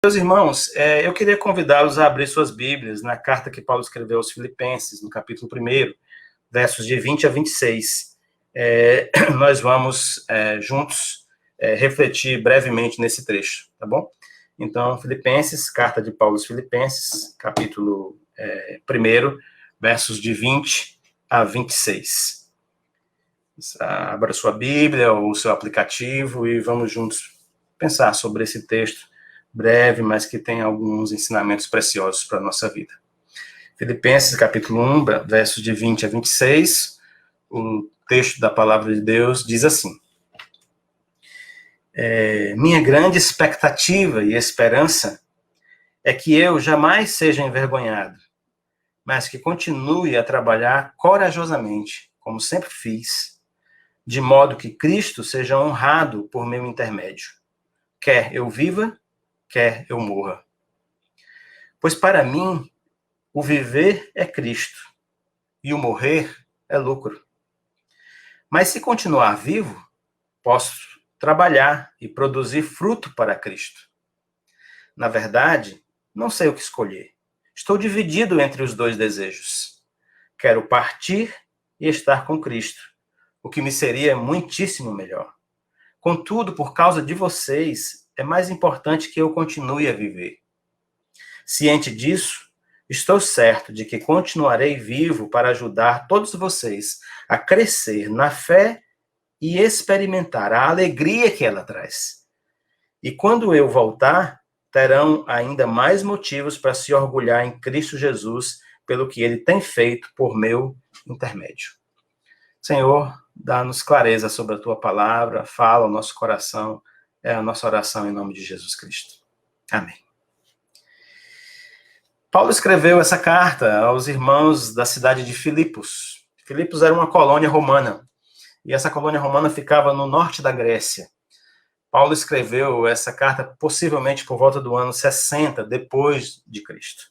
Meus irmãos, eu queria convidá-los a abrir suas Bíblias na carta que Paulo escreveu aos Filipenses, no capítulo 1, versos de 20 a 26. Nós vamos juntos refletir brevemente nesse trecho, tá bom? Então, Filipenses, carta de Paulo aos Filipenses, capítulo 1, versos de 20 a 26. Abra sua Bíblia ou o seu aplicativo e vamos juntos pensar sobre esse texto breve, mas que tem alguns ensinamentos preciosos para a nossa vida. Filipenses, capítulo 1, versos de 20 a 26, o texto da palavra de Deus diz assim: minha grande expectativa e esperança é que eu jamais seja envergonhado, mas que continue a trabalhar corajosamente, como sempre fiz, de modo que Cristo seja honrado por meu intermédio, quer eu viva, quer eu morra. Pois para mim, o viver é Cristo, e o morrer é lucro. Mas se continuar vivo, posso trabalhar e produzir fruto para Cristo. Na verdade, não sei o que escolher. Estou dividido entre os dois desejos. Quero partir e estar com Cristo, o que me seria muitíssimo melhor. Contudo, por causa de vocês, é mais importante que eu continue a viver. Ciente disso, estou certo de que continuarei vivo para ajudar todos vocês a crescer na fé e experimentar a alegria que ela traz. E quando eu voltar, terão ainda mais motivos para se orgulhar em Cristo Jesus pelo que ele tem feito por meu intermédio. Senhor, dá-nos clareza sobre a tua palavra, fala ao nosso coração, é a nossa oração em nome de Jesus Cristo. Amém. Paulo escreveu essa carta aos irmãos da cidade de Filipos. Filipos era uma colônia romana, e essa colônia romana ficava no norte da Grécia. Paulo escreveu essa carta possivelmente por volta do ano 60 depois de Cristo.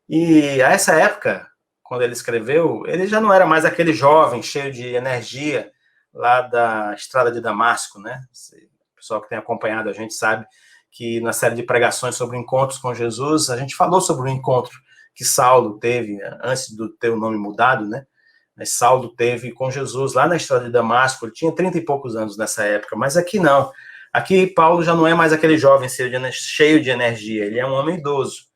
E a essa época, quando ele escreveu, ele já não era mais aquele jovem cheio de energia lá da estrada de Damasco, né? O pessoal que tem acompanhado a gente sabe que na série de pregações sobre encontros com Jesus, a gente falou sobre o encontro que Saulo teve, antes de ter o nome mudado, né? Mas Saulo teve com Jesus lá na estrada de Damasco. Ele tinha 30 e poucos anos nessa época, mas aqui não. Aqui Paulo já não é mais aquele jovem cheio de energia, ele é um homem idoso.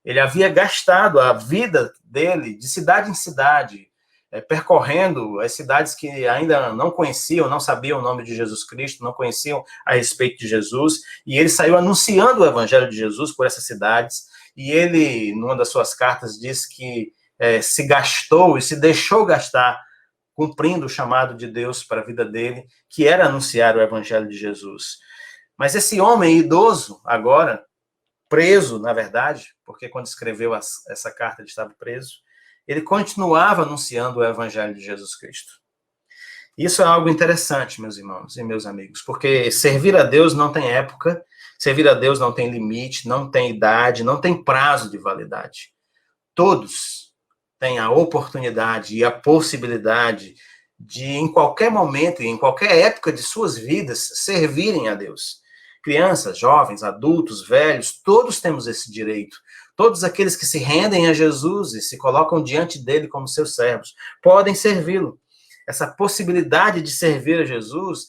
Ele havia gastado a vida dele de cidade em cidade, percorrendo as cidades que ainda não conheciam, não sabiam o nome de Jesus Cristo, não conheciam a respeito de Jesus, e ele saiu anunciando o evangelho de Jesus por essas cidades, e ele, numa das suas cartas, diz que se gastou e se deixou gastar, cumprindo o chamado de Deus para a vida dele, que era anunciar o evangelho de Jesus. Mas esse homem idoso, agora, preso, na verdade, porque quando escreveu essa carta ele estava preso, ele continuava anunciando o evangelho de Jesus Cristo. Isso é algo interessante, meus irmãos e meus amigos, porque servir a Deus não tem época, servir a Deus não tem limite, não tem idade, não tem prazo de validade. Todos têm a oportunidade e a possibilidade de, em qualquer momento e em qualquer época de suas vidas, servirem a Deus. Crianças, jovens, adultos, velhos, todos temos esse direito. Todos aqueles que se rendem a Jesus e se colocam diante dele como seus servos, podem servi-lo. Essa possibilidade de servir a Jesus,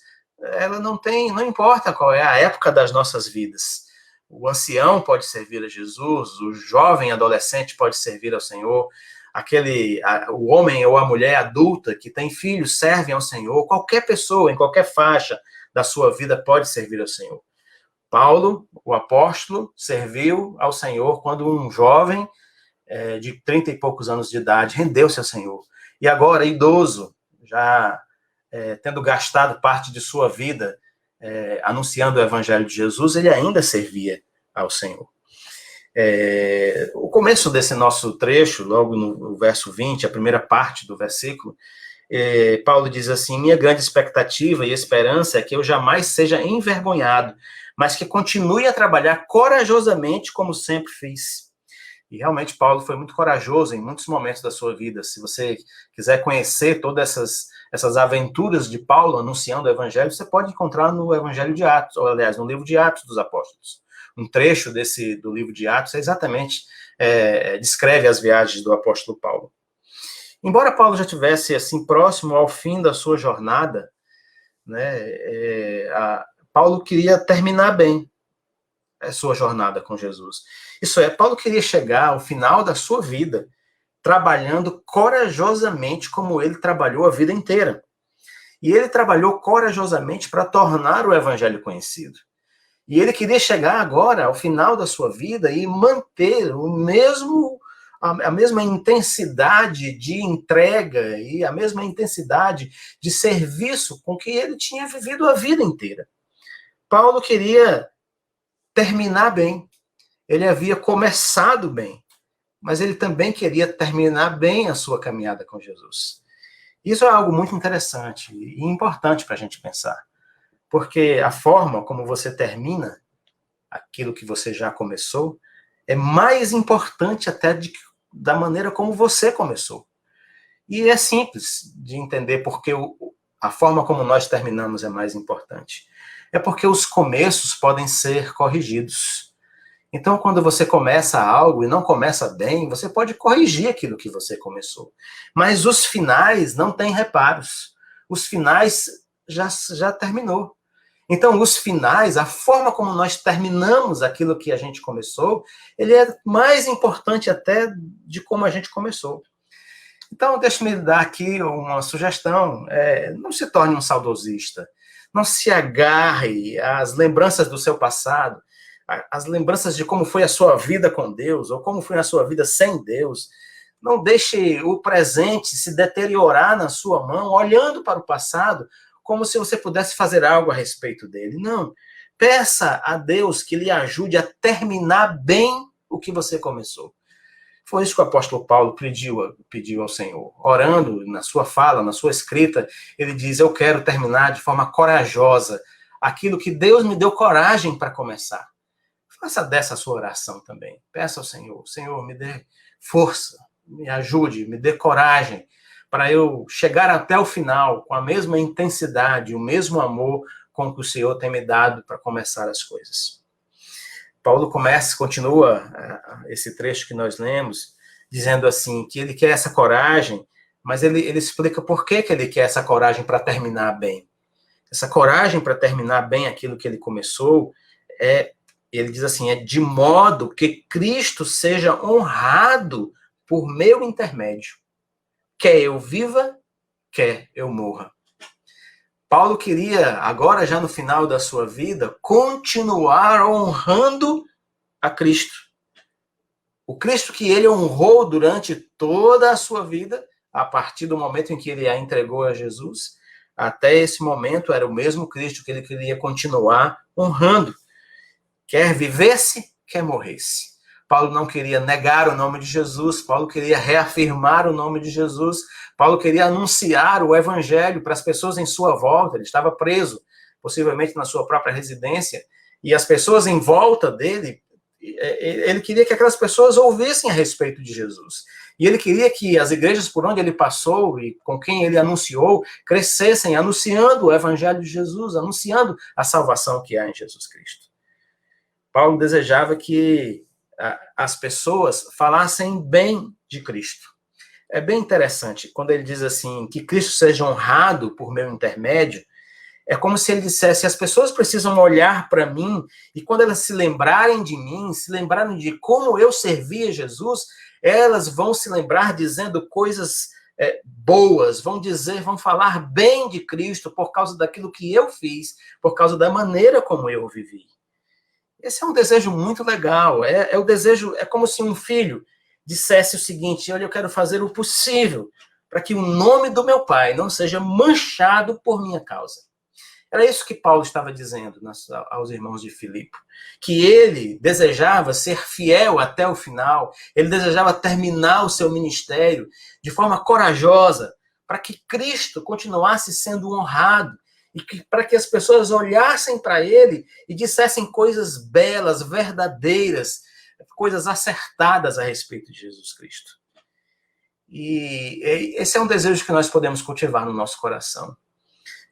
ela não importa qual é a época das nossas vidas. O ancião pode servir a Jesus, o jovem adolescente pode servir ao Senhor, o homem ou a mulher adulta que tem filhos servem ao Senhor, qualquer pessoa, em qualquer faixa da sua vida pode servir ao Senhor. Paulo, o apóstolo, serviu ao Senhor quando um jovem de 30 e poucos anos de idade rendeu-se ao Senhor. E agora, idoso, já tendo gastado parte de sua vida anunciando o evangelho de Jesus, ele ainda servia ao Senhor. O começo desse nosso trecho, logo no verso 20, a primeira parte do versículo, Paulo diz assim: minha grande expectativa e esperança é que eu jamais seja envergonhado, mas que continue a trabalhar corajosamente como sempre fiz. E realmente Paulo foi muito corajoso em muitos momentos da sua vida. Se você quiser conhecer todas essas aventuras de Paulo anunciando o evangelho, você pode encontrar no Evangelho de Atos, ou aliás, no livro de Atos dos Apóstolos. um trecho do livro de Atos, exatamente descreve as viagens do apóstolo Paulo. Embora Paulo já tivesse assim próximo ao fim da sua jornada, né, Paulo queria terminar bem a sua jornada com Jesus. Isso é, Paulo queria chegar ao final da sua vida trabalhando corajosamente como ele trabalhou a vida inteira. E ele trabalhou corajosamente para tornar o evangelho conhecido. E ele queria chegar agora ao final da sua vida e manter a mesma intensidade de entrega e a mesma intensidade de serviço com que ele tinha vivido a vida inteira. Paulo queria terminar bem. Ele havia começado bem, mas ele também queria terminar bem a sua caminhada com Jesus. Isso é algo muito interessante e importante para a gente pensar, porque a forma como você termina aquilo que você já começou é mais importante até da maneira como você começou. E é simples de entender porque a forma como nós terminamos é mais importante. É porque os começos podem ser corrigidos. Então, quando você começa algo e não começa bem, você pode corrigir aquilo que você começou. Mas os finais não têm reparos. Os finais já terminou. Então, os finais, a forma como nós terminamos aquilo que a gente começou, ele é mais importante até de como a gente começou. Então, deixa-me dar aqui uma sugestão. Não se torne um saudosista. Não se agarre às lembranças do seu passado, as lembranças de como foi a sua vida com Deus, ou como foi a sua vida sem Deus. Não deixe o presente se deteriorar na sua mão, olhando para o passado, como se você pudesse fazer algo a respeito dele. Não. Peça a Deus que lhe ajude a terminar bem o que você começou. Foi isso que o apóstolo Paulo pediu ao Senhor. Orando na sua fala, na sua escrita, ele diz, eu quero terminar de forma corajosa aquilo que Deus me deu coragem para começar. Faça dessa sua oração também. Peça ao Senhor, Senhor, me dê força, me ajude, me dê coragem para eu chegar até o final com a mesma intensidade, o mesmo amor com que o Senhor tem me dado para começar as coisas. Paulo continua esse trecho que nós lemos, dizendo assim, que ele quer essa coragem, mas ele explica por que ele quer essa coragem para terminar bem. Essa coragem para terminar bem aquilo que ele começou, ele diz assim, de modo que Cristo seja honrado por meu intermédio. Quer eu viva, quer eu morra. Paulo queria, agora já no final da sua vida, continuar honrando a Cristo. O Cristo que ele honrou durante toda a sua vida, a partir do momento em que ele a entregou a Jesus, até esse momento era o mesmo Cristo que ele queria continuar honrando. Quer vivesse, quer morresse. Paulo não queria negar o nome de Jesus, Paulo queria reafirmar o nome de Jesus, Paulo queria anunciar o evangelho para as pessoas em sua volta. Ele estava preso, possivelmente na sua própria residência, e as pessoas em volta dele, ele queria que aquelas pessoas ouvissem a respeito de Jesus. E ele queria que as igrejas por onde ele passou e com quem ele anunciou, crescessem anunciando o evangelho de Jesus, anunciando a salvação que há em Jesus Cristo. Paulo desejava que as pessoas falassem bem de Cristo. É bem interessante, quando ele diz assim, que Cristo seja honrado por meu intermédio, é como se ele dissesse, as pessoas precisam olhar para mim, e quando elas se lembrarem de mim, se lembrarem de como eu servia Jesus, elas vão se lembrar dizendo coisas boas, vão falar bem de Cristo por causa daquilo que eu fiz, por causa da maneira como eu vivi. Esse é um desejo muito legal, o desejo, é como se um filho dissesse o seguinte, olha, eu quero fazer o possível para que o nome do meu pai não seja manchado por minha causa. Era isso que Paulo estava dizendo aos irmãos de Filipe, que ele desejava ser fiel até o final, ele desejava terminar o seu ministério de forma corajosa, para que Cristo continuasse sendo honrado, e para que as pessoas olhassem para ele e dissessem coisas belas, verdadeiras, coisas acertadas a respeito de Jesus Cristo. E esse é um desejo que nós podemos cultivar no nosso coração.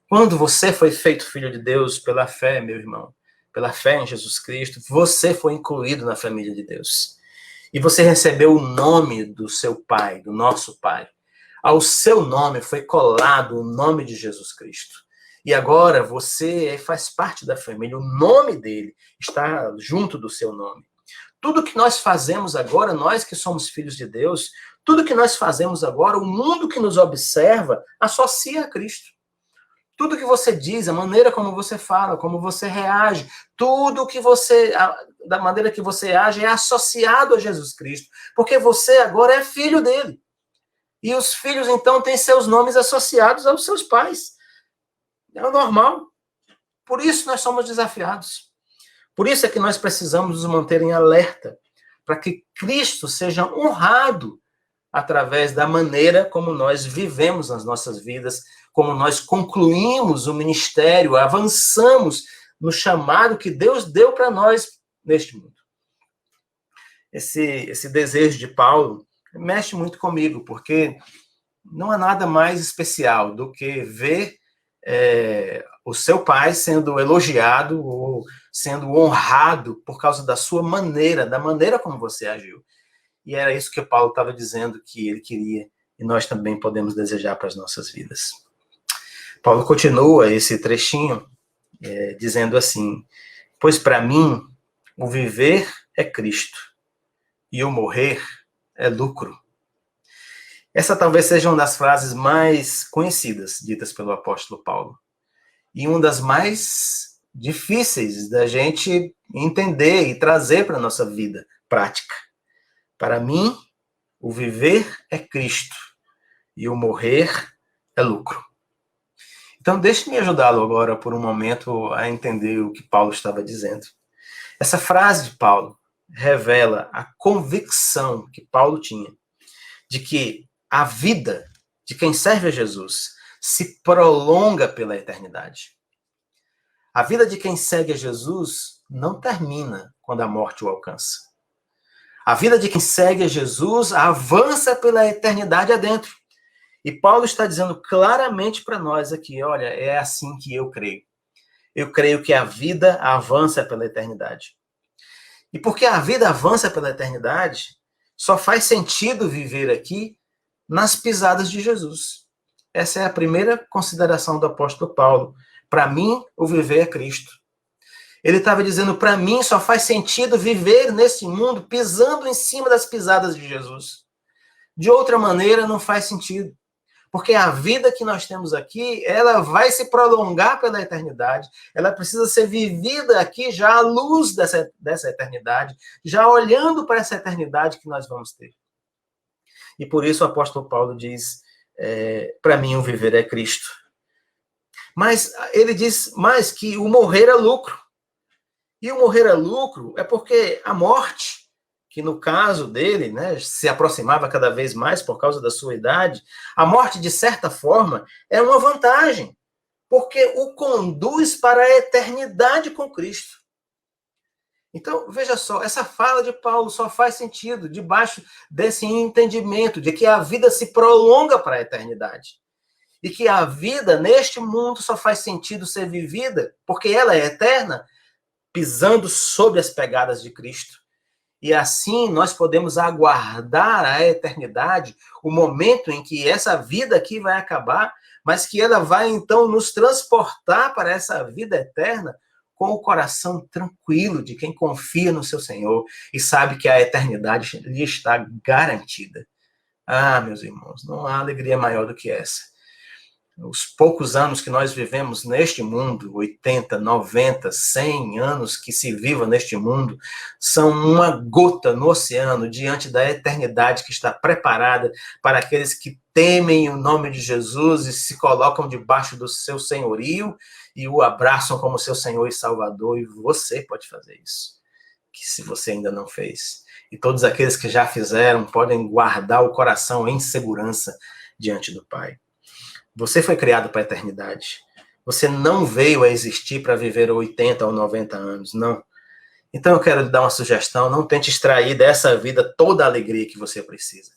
Quando você foi feito filho de Deus pela fé, meu irmão, pela fé em Jesus Cristo, você foi incluído na família de Deus. E você recebeu o nome do seu Pai, do nosso Pai. Ao seu nome foi colado o nome de Jesus Cristo. E agora você faz parte da família, o nome dele está junto do seu nome. Tudo que nós fazemos agora, nós que somos filhos de Deus, tudo que nós fazemos agora, o mundo que nos observa, associa a Cristo. Tudo que você diz, a maneira como você fala, como você reage, tudo que você, da maneira que você age é associado a Jesus Cristo, porque você agora é filho dele. E os filhos, então, têm seus nomes associados aos seus pais. É o normal. Por isso nós somos desafiados. Por isso é que nós precisamos nos manter em alerta, para que Cristo seja honrado através da maneira como nós vivemos nas nossas vidas, como nós concluímos o ministério, avançamos no chamado que Deus deu para nós neste mundo. Esse desejo de Paulo mexe muito comigo, porque não há nada mais especial do que ver o seu pai sendo elogiado ou sendo honrado por causa da sua maneira, da maneira como você agiu. E era isso que o Paulo estava dizendo que ele queria, e nós também podemos desejar para as nossas vidas. Paulo continua esse trechinho dizendo assim: pois para mim o viver é Cristo e o morrer é lucro. Essa talvez seja uma das frases mais conhecidas ditas pelo apóstolo Paulo. E uma das mais difíceis da gente entender e trazer para a nossa vida prática. Para mim, o viver é Cristo e o morrer é lucro. Então, deixe-me ajudá-lo agora por um momento a entender o que Paulo estava dizendo. Essa frase de Paulo revela a convicção que Paulo tinha de que a vida de quem serve a Jesus se prolonga pela eternidade. A vida de quem segue a Jesus não termina quando a morte o alcança. A vida de quem segue a Jesus avança pela eternidade adentro. E Paulo está dizendo claramente para nós aqui, olha, é assim que eu creio. Eu creio que a vida avança pela eternidade. E porque a vida avança pela eternidade, só faz sentido viver aqui nas pisadas de Jesus. Essa é a primeira consideração do apóstolo Paulo. Para mim, o viver é Cristo. Ele estava dizendo, para mim, só faz sentido viver nesse mundo pisando em cima das pisadas de Jesus. De outra maneira, não faz sentido. Porque a vida que nós temos aqui, ela vai se prolongar pela eternidade. Ela precisa ser vivida aqui já à luz dessa eternidade, já olhando para essa eternidade que nós vamos ter. E por isso o apóstolo Paulo diz, para mim o viver é Cristo. Mas ele diz mais que o morrer é lucro. E o morrer é lucro é porque a morte, que no caso dele, né, se aproximava cada vez mais por causa da sua idade, a morte, de certa forma, é uma vantagem, porque o conduz para a eternidade com Cristo. Então, veja só, essa fala de Paulo só faz sentido debaixo desse entendimento de que a vida se prolonga para a eternidade. E que a vida neste mundo só faz sentido ser vivida porque ela é eterna, pisando sobre as pegadas de Cristo. E assim nós podemos aguardar a eternidade, o momento em que essa vida aqui vai acabar, mas que ela vai então nos transportar para essa vida eterna com o coração tranquilo de quem confia no seu Senhor e sabe que a eternidade lhe está garantida. Ah, meus irmãos, não há alegria maior do que essa. Os poucos anos que nós vivemos neste mundo, 80, 90, 100 anos que se viva neste mundo, são uma gota no oceano diante da eternidade que está preparada para aqueles que temem o nome de Jesus e se colocam debaixo do seu senhorio e o abraçam como seu Senhor e Salvador, e você pode fazer isso, que se você ainda não fez. E todos aqueles que já fizeram podem guardar o coração em segurança diante do Pai. Você foi criado para a eternidade. Você não veio a existir para viver 80 ou 90 anos, não. Então eu quero lhe dar uma sugestão, não tente extrair dessa vida toda a alegria que você precisa,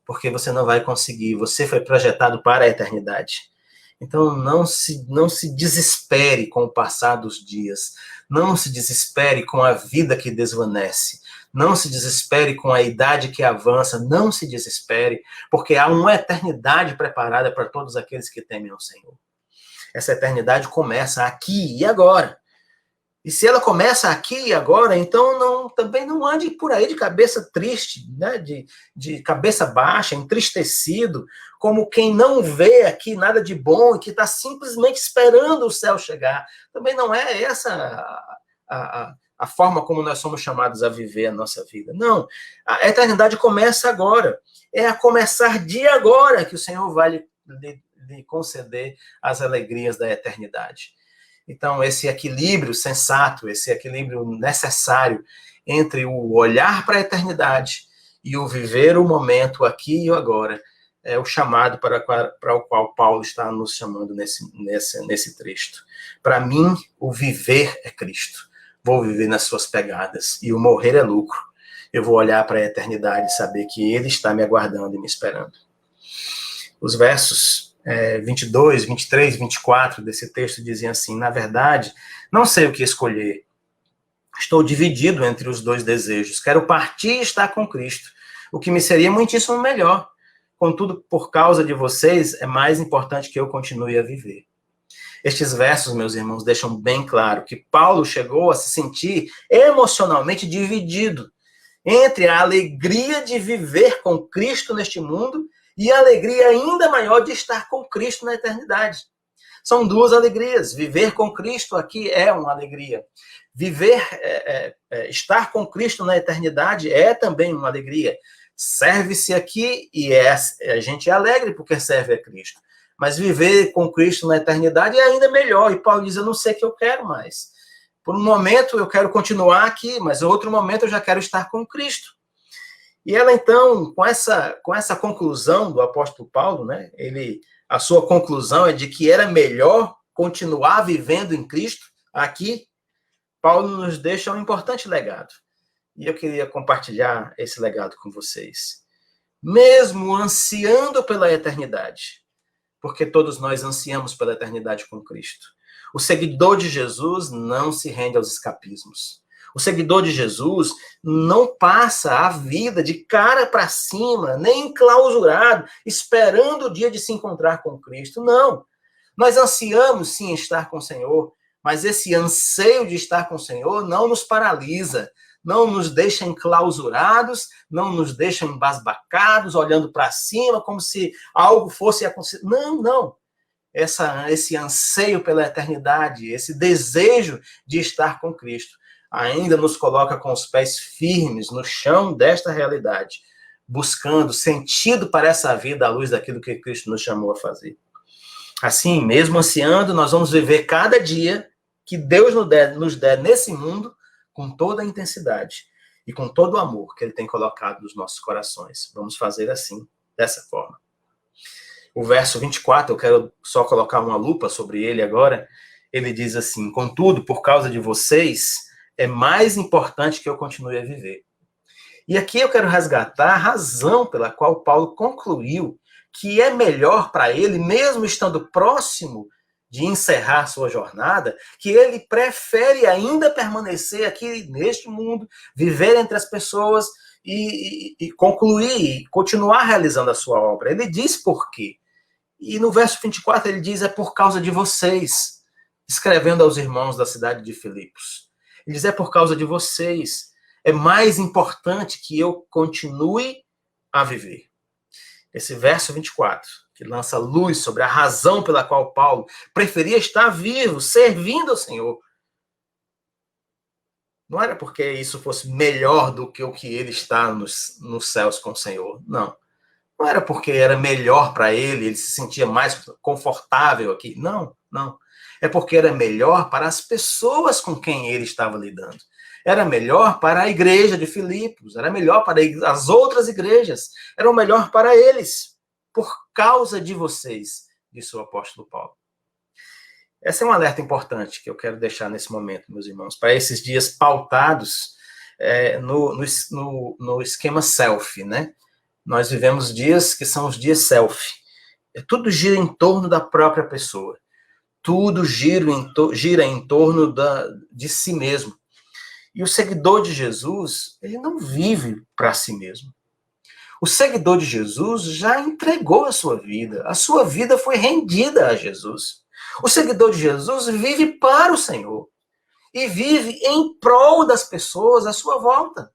porque você não vai conseguir, você foi projetado para a eternidade. Então, não se desespere com o passar dos dias. Não se desespere com a vida que desvanece. Não se desespere com a idade que avança. Não se desespere, porque há uma eternidade preparada para todos aqueles que temem ao Senhor. Essa eternidade começa aqui e agora. E se ela começa aqui e agora, então também não ande por aí de cabeça triste, né? de cabeça baixa, entristecido, como quem não vê aqui nada de bom e que está simplesmente esperando o céu chegar. Também não é essa a forma como nós somos chamados a viver a nossa vida. Não, a eternidade começa agora. É a começar de agora que o Senhor vai lhe conceder as alegrias da eternidade. Então, esse equilíbrio sensato, esse equilíbrio necessário entre o olhar para a eternidade e o viver o momento aqui e agora é o chamado para o qual Paulo está nos chamando nesse trecho. Para mim, o viver é Cristo. Vou viver nas suas pegadas e o morrer é lucro. Eu vou olhar para a eternidade e saber que Ele está me aguardando e me esperando. Os versos 22, 23, 24 desse texto diziam assim: na verdade, não sei o que escolher. Estou dividido entre os dois desejos. Quero partir e estar com Cristo, o que me seria muitíssimo melhor. Contudo, por causa de vocês, é mais importante que eu continue a viver. Estes versos, meus irmãos, deixam bem claro que Paulo chegou a se sentir emocionalmente dividido entre a alegria de viver com Cristo neste mundo e a alegria ainda maior de estar com Cristo na eternidade. São duas alegrias. Viver com Cristo aqui é uma alegria. Estar com Cristo na eternidade é também uma alegria. Serve-se aqui e a gente é alegre porque serve a Cristo. Mas viver com Cristo na eternidade é ainda melhor. E Paulo diz, eu não sei o que eu quero mais. Por um momento eu quero continuar aqui, mas em outro momento eu já quero estar com Cristo. E ela, então, com essa conclusão do apóstolo Paulo, né, a sua conclusão é de que era melhor continuar vivendo em Cristo aqui. Paulo nos deixa um importante legado. E eu queria compartilhar esse legado com vocês. Mesmo ansiando pela eternidade, porque todos nós ansiamos pela eternidade com Cristo, o seguidor de Jesus não se rende aos escapismos. O seguidor de Jesus não passa a vida de cara para cima, nem enclausurado, esperando o dia de se encontrar com Cristo. Não. Nós ansiamos, sim, estar com o Senhor, mas esse anseio de estar com o Senhor não nos paralisa, não nos deixa enclausurados, não nos deixa embasbacados, olhando para cima, como se algo fosse acontecer. Não, não. Esse anseio pela eternidade, esse desejo de estar com Cristo, ainda nos coloca com os pés firmes no chão desta realidade, buscando sentido para essa vida à luz daquilo que Cristo nos chamou a fazer. Assim, mesmo ansiando, nós vamos viver cada dia que Deus nos der nesse mundo com toda a intensidade e com todo o amor que Ele tem colocado nos nossos corações. Vamos fazer assim, dessa forma. O verso 24, eu quero só colocar uma lupa sobre ele agora. Ele diz assim: contudo, por causa de vocês, é mais importante que eu continue a viver. E aqui eu quero resgatar a razão pela qual Paulo concluiu que é melhor para ele, mesmo estando próximo de encerrar sua jornada, que ele prefere ainda permanecer aqui neste mundo, viver entre as pessoas e concluir, continuar realizando a sua obra. Ele diz por quê. E no verso 24 ele diz, é por causa de vocês, escrevendo aos irmãos da cidade de Filipos. Ele diz, é por causa de vocês. É mais importante que eu continue a viver. Esse verso 24, que lança luz sobre a razão pela qual Paulo preferia estar vivo, servindo ao Senhor. Não era porque isso fosse melhor do que o que ele está nos céus com o Senhor, não. Não era porque era melhor para ele se sentia mais confortável aqui. Não, não. É porque era melhor para as pessoas com quem ele estava lidando. Era melhor para a igreja de Filipos, era melhor para as outras igrejas, era o melhor para eles, por causa de vocês, disse o apóstolo Paulo. Esse é um alerta importante que eu quero deixar nesse momento, meus irmãos, para esses dias pautados no esquema selfie, né? Nós vivemos dias que são os dias selfie. Tudo gira em torno da própria pessoa. Tudo gira em torno de si mesmo. E o seguidor de Jesus, ele não vive para si mesmo. O seguidor de Jesus já entregou a sua vida. A sua vida foi rendida a Jesus. O seguidor de Jesus vive para o Senhor. E vive em prol das pessoas à sua volta.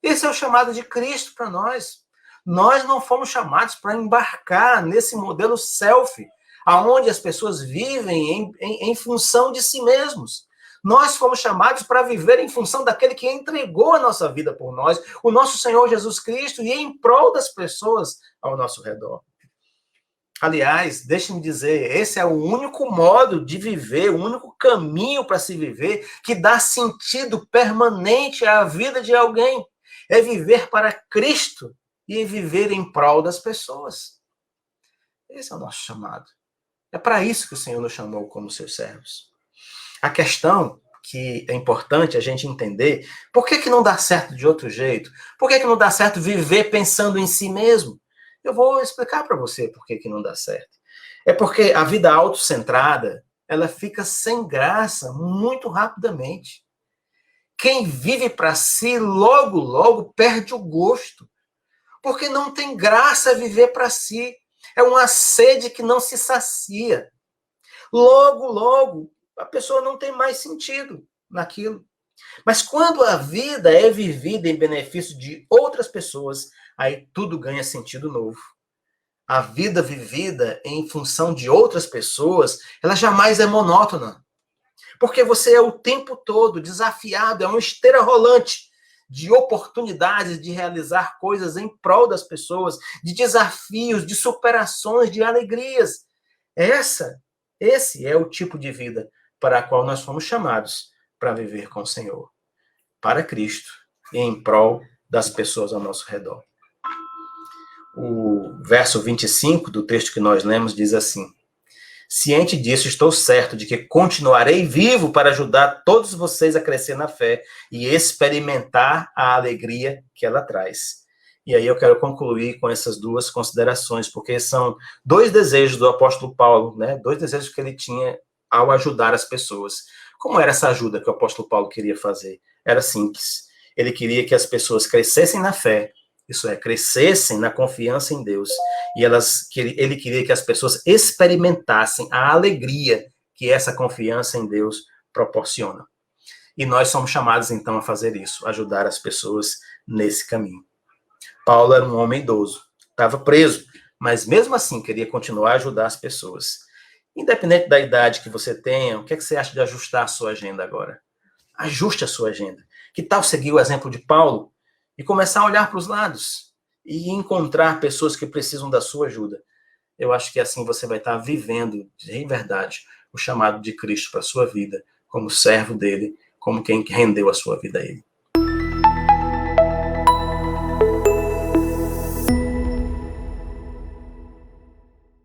Esse é o chamado de Cristo para nós. Nós não fomos chamados para embarcar nesse modelo selfie, aonde as pessoas vivem em função de si mesmos. Nós fomos chamados para viver em função daquele que entregou a nossa vida por nós, o nosso Senhor Jesus Cristo, e em prol das pessoas ao nosso redor. Aliás, deixe-me dizer, esse é o único modo de viver, o único caminho para se viver que dá sentido permanente à vida de alguém. É viver para Cristo e viver em prol das pessoas. Esse é o nosso chamado. É para isso que o Senhor nos chamou como seus servos. A questão que é importante a gente entender, por que não dá certo de outro jeito? Por que não dá certo viver pensando em si mesmo? Eu vou explicar para você por que não dá certo. É porque a vida autocentrada, ela fica sem graça muito rapidamente. Quem vive para si, logo, logo perde o gosto. Porque não tem graça viver para si. É uma sede que não se sacia. Logo, logo, a pessoa não tem mais sentido naquilo. Mas quando a vida é vivida em benefício de outras pessoas, aí tudo ganha sentido novo. A vida vivida em função de outras pessoas, ela jamais é monótona. Porque você é o tempo todo desafiado, é uma esteira rolante de oportunidades de realizar coisas em prol das pessoas, de desafios, de superações, de alegrias. Esse é o tipo de vida para a qual nós fomos chamados para viver com o Senhor, para Cristo e em prol das pessoas ao nosso redor. O verso 25 do texto que nós lemos diz assim: ciente disso, estou certo de que continuarei vivo para ajudar todos vocês a crescer na fé e experimentar a alegria que ela traz. E aí eu quero concluir com essas duas considerações, porque são dois desejos do apóstolo Paulo, né? Dois desejos que ele tinha ao ajudar as pessoas. Como era essa ajuda que o apóstolo Paulo queria fazer? Era simples. Ele queria que as pessoas crescessem na fé, isso é, crescessem na confiança em Deus, e ele queria que as pessoas experimentassem a alegria que essa confiança em Deus proporciona. E nós somos chamados, então, a fazer isso, ajudar as pessoas nesse caminho. Paulo era um homem idoso, estava preso, mas mesmo assim queria continuar a ajudar as pessoas. Independente da idade que você tenha, o que você acha de ajustar a sua agenda agora? Ajuste a sua agenda. Que tal seguir o exemplo de Paulo e começar a olhar para os lados e encontrar pessoas que precisam da sua ajuda? Eu acho que assim você vai estar vivendo, em verdade, o chamado de Cristo para a sua vida, como servo dele, como quem rendeu a sua vida a ele.